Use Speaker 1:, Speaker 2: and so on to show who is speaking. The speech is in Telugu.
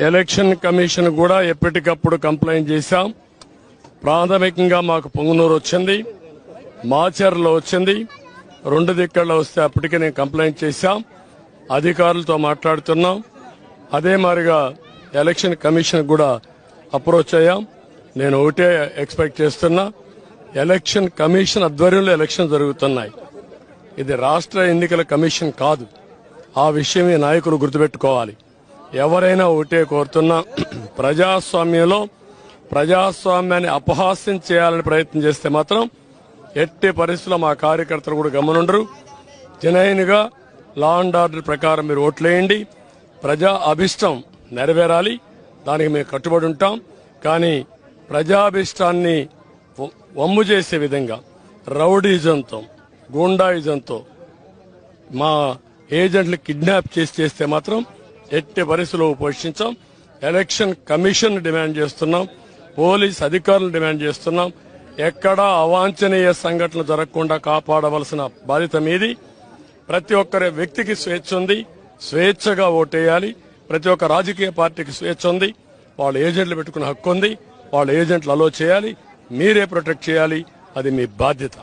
Speaker 1: ఎలక్షన్ కమిషన్ కూడా ఎప్పటికప్పుడు కంప్లైంట్ చేశాం. ప్రాథమికంగా మాకు పొంగునూరు వచ్చింది, మాచర్లో వచ్చింది, 2 దిక్కల్లో వస్తే అప్పటికే నేను కంప్లైంట్ చేశాం. అధికారులతో మాట్లాడుతున్నాం. అదే మాదిరిగా ఎలక్షన్ కమిషన్ కూడా అప్రోచ్ అయ్యాం. నేను ఒకటే ఎక్స్పెక్ట్ చేస్తున్నా, ఎలక్షన్ కమిషన్ ఆధ్వర్యంలో ఎలక్షన్ జరుగుతున్నాయి. ఇది రాష్ట్ర ఎన్నికల కమిషన్ కాదు. ఆ విషయం ఈ నాయకులు గుర్తుపెట్టుకోవాలి. ఎవరైనా ఒకటే కోరుతున్నా, ప్రజాస్వామ్యంలో ప్రజాస్వామ్యాన్ని అపహాస్యం చేయాలని ప్రయత్నం చేస్తే మాత్రం ఎట్టి పరిస్థితుల్లో మా కార్యకర్తలు కూడా గమనుండరు. జెన్యూన్ గా లా అండ్ ఆర్డర్ ప్రకారం మీరు ఓట్లేయండి. ప్రజా అభిష్టం నెరవేరాలి, దానికి మేము కట్టుబడి ఉంటాం. కానీ ప్రజాభిష్టాన్ని వమ్ము చేసే విధంగా రౌడీజంతో, గూండాయిజంతో మా ఏజెంట్లు కిడ్నాప్ చేస్తే మాత్రం ఎట్టి పరిస్థితుల్లో పోషించాం. ఎలక్షన్ కమిషన్ డిమాండ్ చేస్తున్నాం, పోలీస్ అధికారులు డిమాండ్ చేస్తున్నాం. ఎక్కడా అవాంఛనీయ సంఘటనలు జరగకుండా కాపాడవలసిన బాధ్యత మీది. ప్రతి ఒక్కరి వ్యక్తికి స్వేచ్ఛ ఉంది, స్వేచ్ఛగా ఓటేయాలి. ప్రతి ఒక్క రాజకీయ పార్టీకి స్వేచ్ఛ ఉంది, వాళ్ళ ఏజెంట్లు పెట్టుకునే హక్కు ఉంది. వాళ్ళ ఏజెంట్లు అలో చేయాలి, మీరే ప్రొటెక్ట్ చేయాలి. అది మీ బాధ్యత.